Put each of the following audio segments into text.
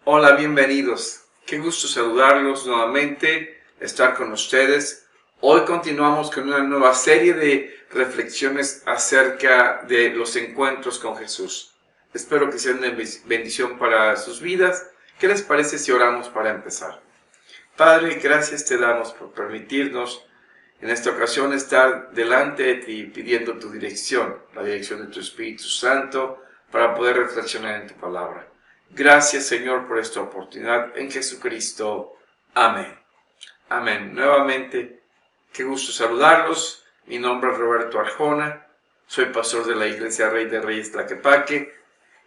Hola, bienvenidos. Qué gusto saludarlos nuevamente, estar con ustedes. Hoy continuamos con una nueva serie de reflexiones acerca de los encuentros con Jesús. Espero que sea una bendición para sus vidas. ¿Qué les parece si oramos para empezar? Padre, gracias te damos por permitirnos en esta ocasión estar delante de ti pidiendo tu dirección, la dirección de tu Espíritu Santo, para poder reflexionar en tu palabra. Gracias, Señor, por esta oportunidad en Jesucristo. Amén. Amén. Nuevamente, qué gusto saludarlos. Mi nombre es Roberto Arjona. Soy pastor de la Iglesia Rey de Reyes Tlaquepaque.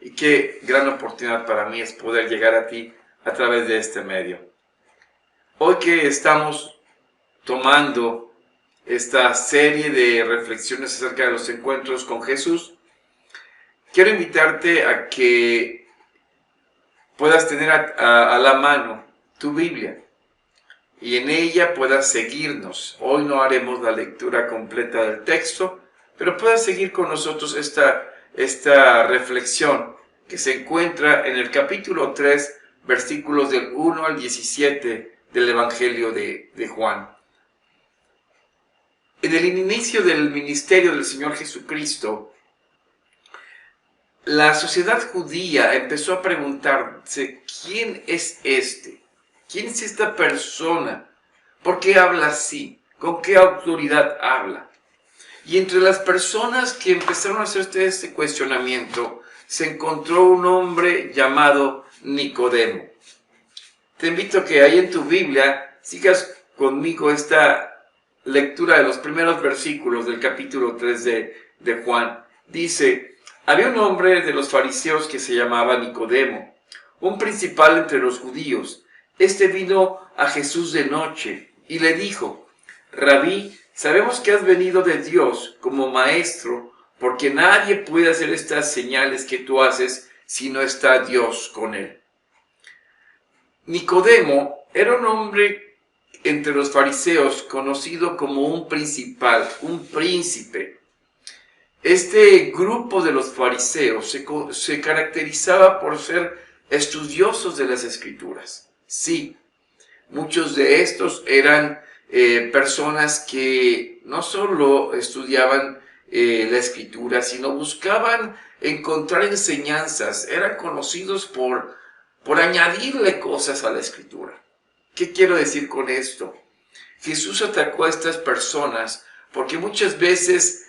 Y qué gran oportunidad para mí es poder llegar a ti a través de este medio. Hoy que estamos tomando esta serie de reflexiones acerca de los encuentros con Jesús, quiero invitarte a que puedas tener a la mano tu Biblia y en ella puedas seguirnos. Hoy no haremos la lectura completa del texto, pero puedas seguir con nosotros esta reflexión que se encuentra en el capítulo 3, versículos del 1 al 17 del Evangelio de Juan. En el inicio del ministerio del Señor Jesucristo, la sociedad judía empezó a preguntarse, ¿quién es este? ¿Quién es esta persona? ¿Por qué habla así? ¿Con qué autoridad habla? Y entre las personas que empezaron a hacer este cuestionamiento, se encontró un hombre llamado Nicodemo. Te invito a que ahí en tu Biblia sigas conmigo esta lectura de los primeros versículos del capítulo 3 de Juan. Dice: había un hombre de los fariseos que se llamaba Nicodemo, un principal entre los judíos. Este vino a Jesús de noche y le dijo: Rabí, sabemos que has venido de Dios como maestro, porque nadie puede hacer estas señales que tú haces si no está Dios con él. Nicodemo era un hombre entre los fariseos conocido como un principal, un príncipe. Este grupo de los fariseos se caracterizaba por ser estudiosos de las Escrituras. Sí, muchos de estos eran personas que no solo estudiaban la Escritura, sino buscaban encontrar enseñanzas. Eran conocidos por añadirle cosas a la Escritura. ¿Qué quiero decir con esto? Jesús atacó a estas personas porque muchas veces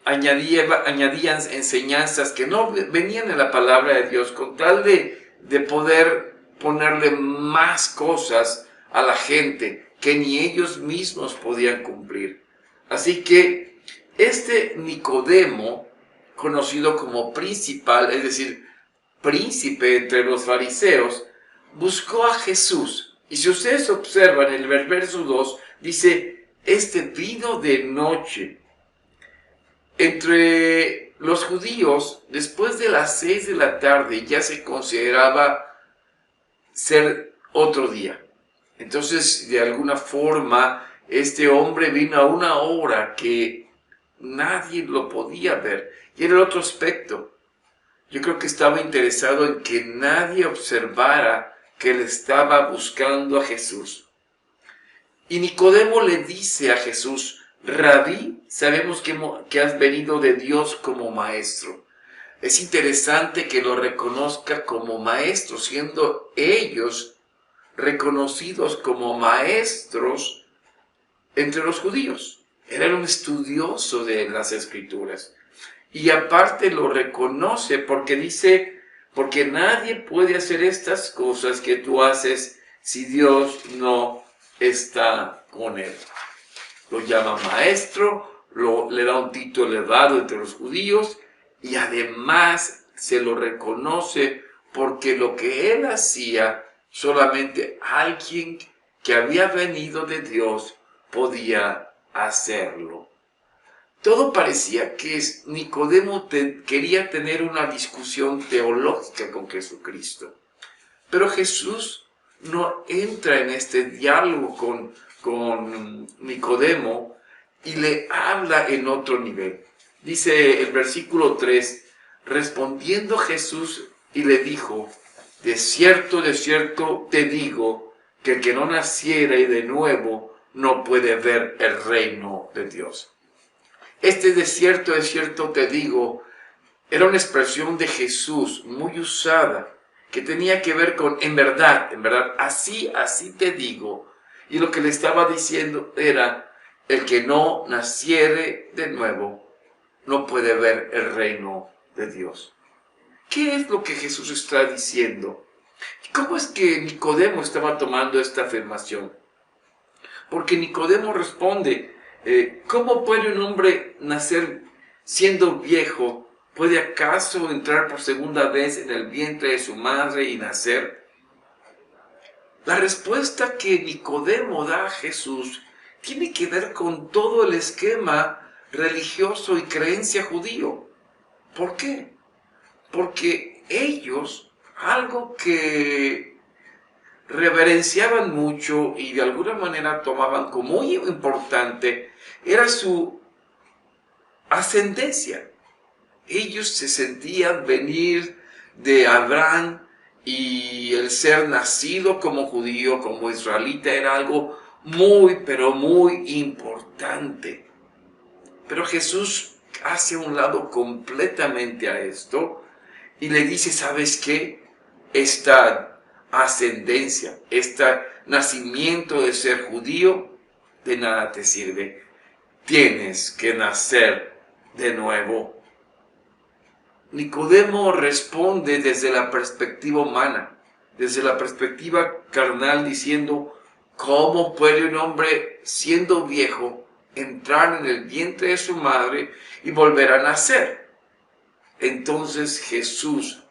añadían enseñanzas que no venían en la palabra de Dios con tal de poder ponerle más cosas a la gente que ni ellos mismos podían cumplir. Así que este Nicodemo, conocido como principal, es decir, príncipe entre los fariseos, buscó a Jesús. Y si ustedes observan en el verso 2, dice: este vino de noche. Entre los judíos, después de las 6 de la tarde, ya se consideraba ser otro día. Entonces, de alguna forma, este hombre vino a una hora que nadie lo podía ver. Y era el otro aspecto. Yo creo que estaba interesado en que nadie observara que él estaba buscando a Jesús. Y Nicodemo le dice a Jesús: Rabí, sabemos que has venido de Dios como maestro. Es interesante que lo reconozca como maestro, siendo ellos reconocidos como maestros entre los judíos. Era un estudioso de las Escrituras. Y aparte lo reconoce porque dice: porque nadie puede hacer estas cosas que tú haces si Dios no está con él. Lo llama maestro, le da un título elevado entre los judíos y además se lo reconoce porque lo que él hacía, solamente alguien que había venido de Dios podía hacerlo. Todo parecía que Nicodemo quería tener una discusión teológica con Jesucristo. Pero Jesús no entra en este diálogo con Nicodemo y le habla en otro nivel. Dice el versículo 3, respondiendo Jesús y le dijo: de cierto te digo, que el que no naciere de nuevo no puede ver el reino de Dios. Este de cierto te digo, era una expresión de Jesús muy usada, que tenía que ver con, en verdad, así te digo. Y lo que le estaba diciendo era, el que no naciere de nuevo no puede ver el reino de Dios. ¿Qué es lo que Jesús está diciendo? ¿Cómo es que Nicodemo estaba tomando esta afirmación? Porque Nicodemo responde, ¿cómo puede un hombre nacer siendo viejo? ¿Puede acaso entrar por segunda vez en el vientre de su madre y nacer? La respuesta que Nicodemo da a Jesús tiene que ver con todo el esquema religioso y creencia judío. ¿Por qué? Porque ellos, algo que reverenciaban mucho y de alguna manera tomaban como muy importante, era su ascendencia. Ellos se sentían venir de Abraham y el ser nacido como judío, como israelita, era algo muy, pero muy importante. Pero Jesús hace a un lado completamente a esto y le dice, ¿sabes qué? Esta ascendencia, este nacimiento de ser judío, de nada te sirve. Tienes que nacer de nuevo. Nicodemo responde desde la perspectiva humana, desde la perspectiva carnal, diciendo, ¿cómo puede un hombre siendo viejo entrar en el vientre de su madre y volver a nacer? Entonces Jesús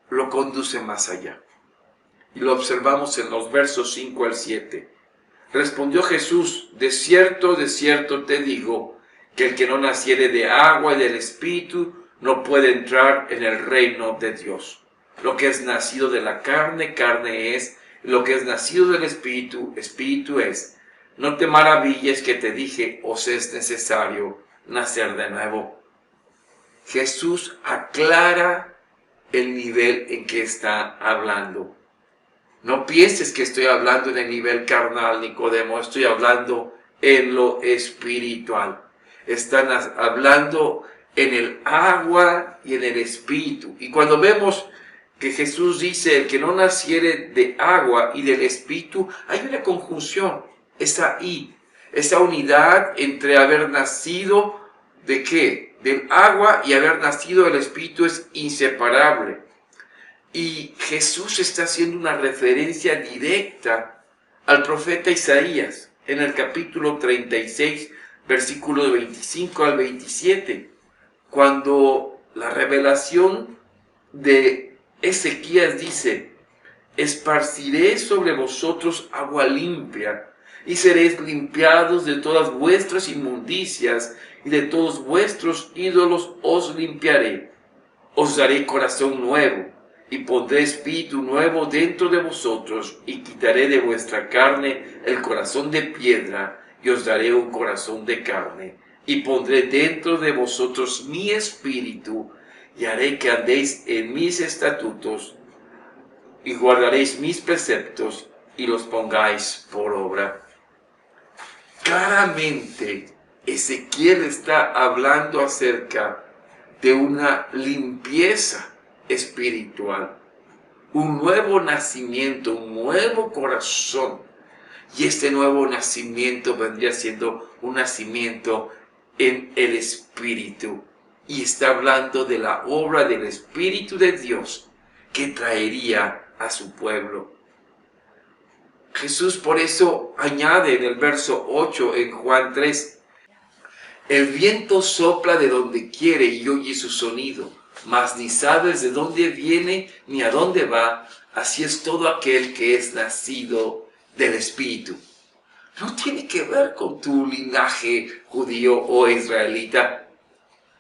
lo conduce más allá. Y lo observamos en los versos 5 al 7. Respondió Jesús, de cierto te digo, que el que no naciere de agua y del Espíritu no puede entrar en el reino de Dios. Lo que es nacido de la carne, carne es, lo que es nacido del Espíritu, Espíritu es. No te maravilles que te dije, os es necesario nacer de nuevo. Jesús aclara el nivel en que está hablando. No pienses que estoy hablando en el nivel carnal, Nicodemo, estoy hablando en lo espiritual. Están hablando en el agua y en el espíritu. Y cuando vemos que Jesús dice, el que no naciere de agua y del espíritu, hay una conjunción, esa unidad entre haber nacido de ¿qué? Del agua y haber nacido del espíritu es inseparable. Y Jesús está haciendo una referencia directa al profeta Isaías en el capítulo 36, versículos 25 al 27, cuando la revelación de Ezequías dice, esparciré sobre vosotros agua limpia, y seréis limpiados de todas vuestras inmundicias, y de todos vuestros ídolos os limpiaré. Os daré corazón nuevo, y pondré espíritu nuevo dentro de vosotros, y quitaré de vuestra carne el corazón de piedra, y os daré un corazón de carne, y pondré dentro de vosotros mi espíritu, y haré que andéis en mis estatutos, y guardaréis mis preceptos, y los pongáis por obra. Claramente, Ezequiel está hablando acerca de una limpieza espiritual, un nuevo nacimiento, un nuevo corazón. Y este nuevo nacimiento vendría siendo un nacimiento en el Espíritu. Y está hablando de la obra del Espíritu de Dios que traería a su pueblo. Jesús por eso añade en el verso 8 en Juan 3, el viento sopla de donde quiere y oye su sonido, mas ni sabes de dónde viene ni a dónde va, así es todo aquel que es nacido del Espíritu. No tiene que ver con tu linaje judío o israelita.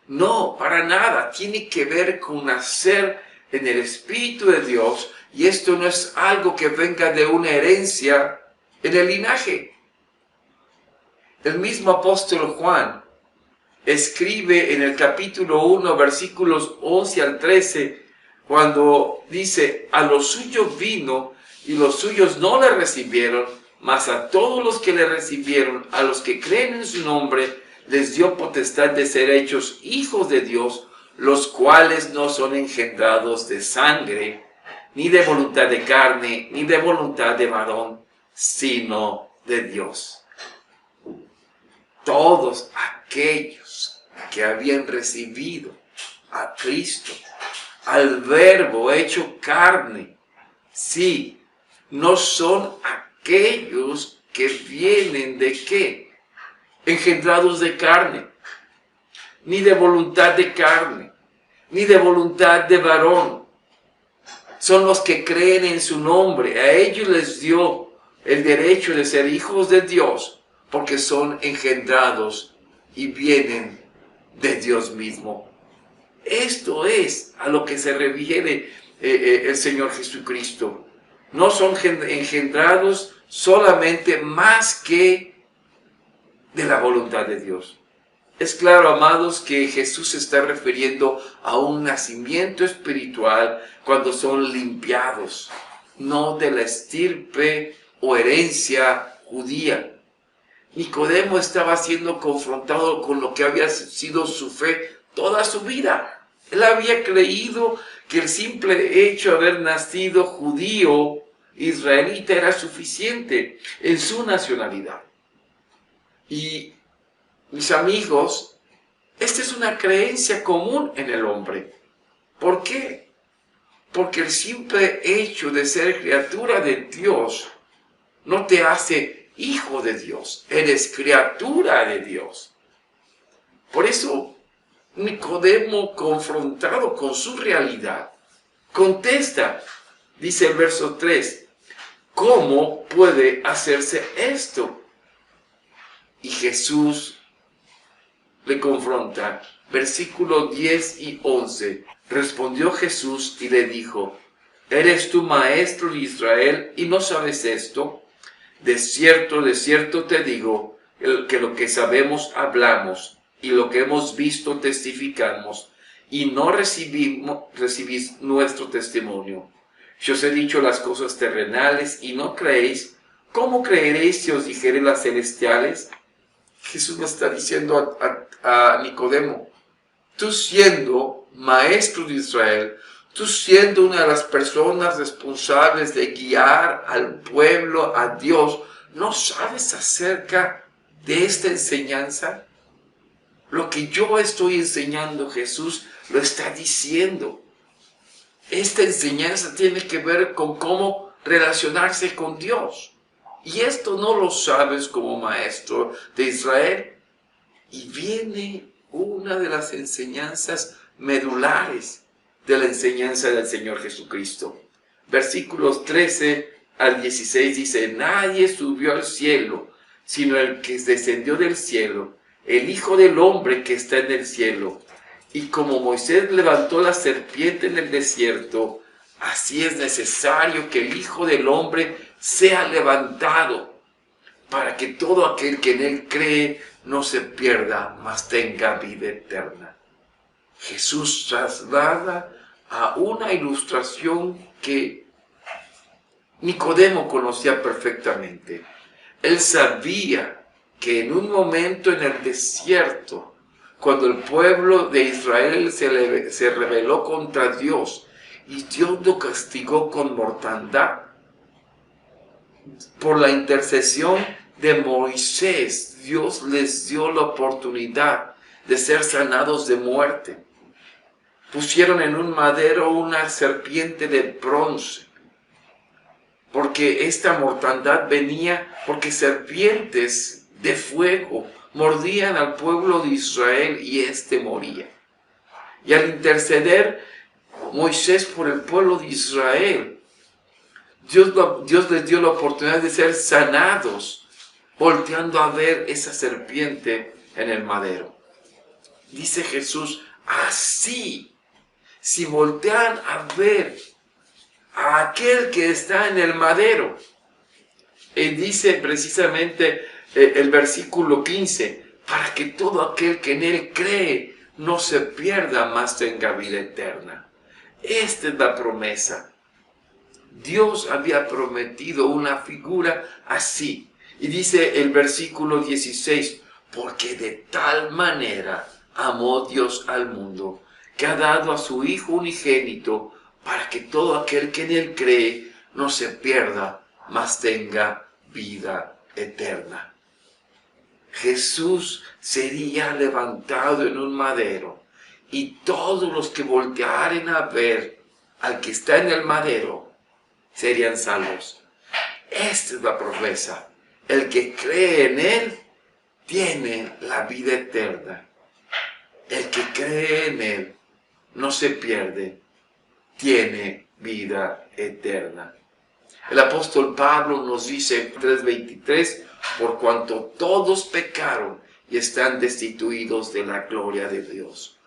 No, para nada. Tiene que ver con nacer en el Espíritu de Dios, y esto no es algo que venga de una herencia en el linaje. El mismo apóstol Juan escribe en el capítulo 1, versículos 11 al 13, cuando dice, a los suyos vino y los suyos no le recibieron, mas a todos los que le recibieron, a los que creen en su nombre, les dio potestad de ser hechos hijos de Dios, los cuales no son engendrados de sangre, ni de voluntad de carne, ni de voluntad de varón, sino de Dios. Todos aquellos que habían recibido a Cristo, al Verbo hecho carne, sí, no son aquellos que vienen de ¿qué? Engendrados de carne, ni de voluntad de carne, ni de voluntad de varón. Son los que creen en su nombre. A ellos les dio el derecho de ser hijos de Dios, porque son engendrados y vienen de Dios mismo. Esto es a lo que se refiere el Señor Jesucristo. No son engendrados solamente más que de la voluntad de Dios. Es claro, amados, que Jesús se está refiriendo a un nacimiento espiritual cuando son limpiados, no de la estirpe o herencia judía. Nicodemo estaba siendo confrontado con lo que había sido su fe toda su vida. Él había creído que el simple hecho de haber nacido judío, israelita, era suficiente en su nacionalidad. Y, mis amigos, esta es una creencia común en el hombre. ¿Por qué? Porque el simple hecho de ser criatura de Dios no te hace hijo de Dios, eres criatura de Dios. Por eso, Nicodemo, confrontado con su realidad, contesta, dice el verso 3, ¿cómo puede hacerse esto? Y Jesús le confronta, versículos 10 y 11. Respondió Jesús y le dijo, ¿eres tú maestro de Israel y no sabes esto? De cierto te digo, que lo que sabemos hablamos, y lo que hemos visto testificamos, y no recibís nuestro testimonio. Si os he dicho las cosas terrenales y no creéis, ¿cómo creeréis si os dijere las celestiales? Jesús le está diciendo a Nicodemo, tú siendo maestro de Israel, tú siendo una de las personas responsables de guiar al pueblo a Dios, ¿no sabes acerca de esta enseñanza? Lo que yo estoy enseñando, Jesús lo está diciendo. Esta enseñanza tiene que ver con cómo relacionarse con Dios. Y esto no lo sabes como maestro de Israel. Y viene una de las enseñanzas medulares de la enseñanza del Señor Jesucristo. Versículos 13 al 16 dice, nadie subió al cielo, sino el que descendió del cielo, el Hijo del Hombre que está en el cielo. Y como Moisés levantó la serpiente en el desierto, así es necesario que el Hijo del Hombre sea levantado, para que todo aquel que en él cree no se pierda, mas tenga vida eterna. Jesús traslada a una ilustración que Nicodemo conocía perfectamente. Él sabía que en un momento en el desierto, cuando el pueblo de Israel se rebeló contra Dios y Dios lo castigó con mortandad, por la intercesión de Moisés, Dios les dio la oportunidad de ser sanados de muerte. Pusieron en un madero una serpiente de bronce, porque esta mortandad venía porque serpientes de fuego mordían al pueblo de Israel y éste moría. Y al interceder Moisés por el pueblo de Israel, Dios les dio la oportunidad de ser sanados, volteando a ver esa serpiente en el madero. Dice Jesús, así, si voltean a ver a aquel que está en el madero, él dice precisamente el versículo 15, para que todo aquel que en él cree no se pierda, mas tenga vida eterna. Esta es la promesa. Dios había prometido una figura así. Y dice el versículo 16, porque de tal manera amó Dios al mundo, que ha dado a su Hijo unigénito, para que todo aquel que en él cree no se pierda, mas tenga vida eterna. Jesús sería levantado en un madero, y todos los que voltearen a ver al que está en el madero serían salvos. Esta es la promesa. El que cree en él tiene la vida eterna. El que cree en él no se pierde, tiene vida eterna. El apóstol Pablo nos dice en 3:23, por cuanto todos pecaron y están destituidos de la gloria de Dios.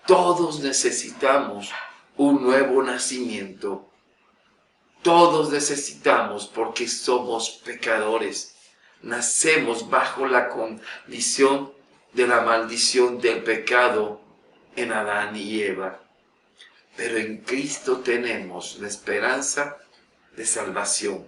Todos necesitamos un nuevo nacimiento. Todos necesitamos, porque somos pecadores. Nacemos bajo la condición de la maldición del pecado en Adán y Eva. Pero en Cristo tenemos la esperanza de salvación.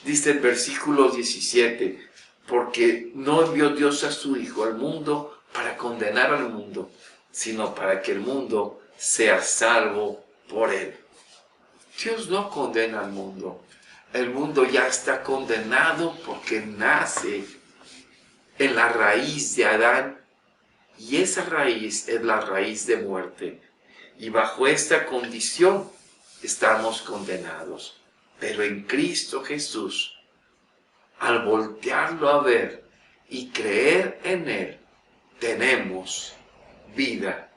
Dice el versículo 17, porque no envió Dios a su Hijo al mundo para condenar al mundo, sino para que el mundo sea salvo por él. Dios no condena al mundo. El mundo ya está condenado porque nace en la raíz de Adán, y esa raíz es la raíz de muerte. Y bajo esta condición estamos condenados. Pero en Cristo Jesús, al voltearlo a ver y creer en Él, tenemos vida,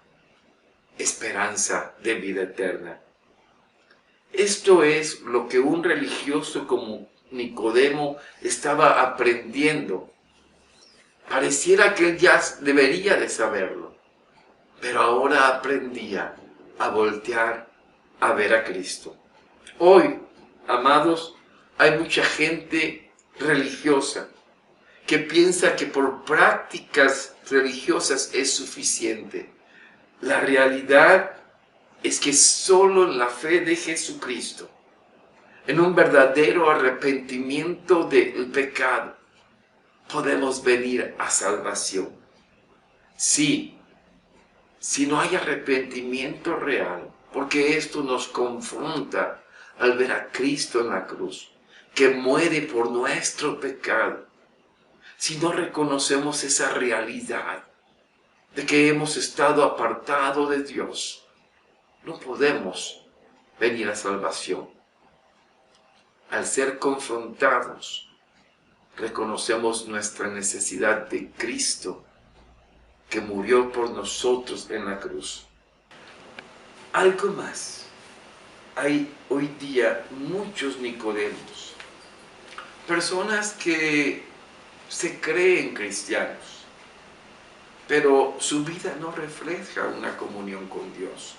esperanza de vida eterna. Esto es lo que un religioso como Nicodemo estaba aprendiendo. Pareciera que él ya debería de saberlo, pero ahora aprendía a voltear a ver a Cristo. Hoy, amados, hay mucha gente religiosa que piensa que por prácticas religiosas es suficiente. La realidad es que solo en la fe de Jesucristo, en un verdadero arrepentimiento del pecado, podemos venir a salvación. Sí, si no hay arrepentimiento real, porque esto nos confronta al ver a Cristo en la cruz, que muere por nuestro pecado. Si no reconocemos esa realidad de que hemos estado apartados de Dios, no podemos venir a salvación. Al ser confrontados, reconocemos nuestra necesidad de Cristo, que murió por nosotros en la cruz. Algo más. Hay hoy día muchos Nicodemos, personas que se creen cristianos, pero su vida no refleja una comunión con Dios.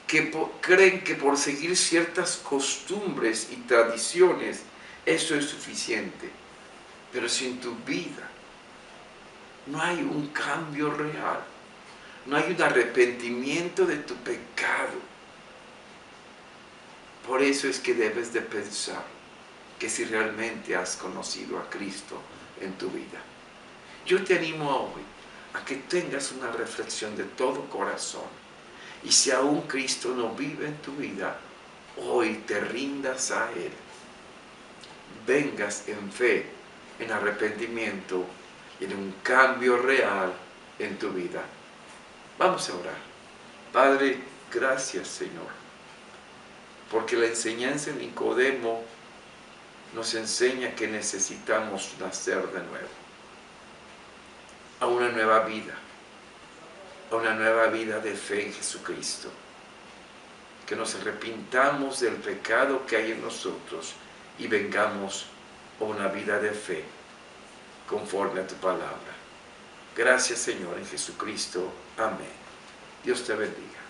Que creen que por seguir ciertas costumbres y tradiciones, eso es suficiente. Pero si en tu vida no hay un cambio real, no hay un arrepentimiento de tu pecado, por eso es que debes de pensar que si realmente has conocido a Cristo en tu vida. Yo te animo hoy a que tengas una reflexión de todo corazón. Y si aún Cristo no vive en tu vida, hoy te rindas a Él. Vengas en fe, en arrepentimiento y en un cambio real en tu vida. Vamos a orar. Padre, gracias, Señor, porque la enseñanza de Nicodemo nos enseña que necesitamos nacer de nuevo, a una nueva vida. Una nueva vida de fe en Jesucristo, que nos arrepintamos del pecado que hay en nosotros y vengamos a una vida de fe conforme a tu palabra. Gracias, Señor, en Jesucristo. Amén. Dios te bendiga.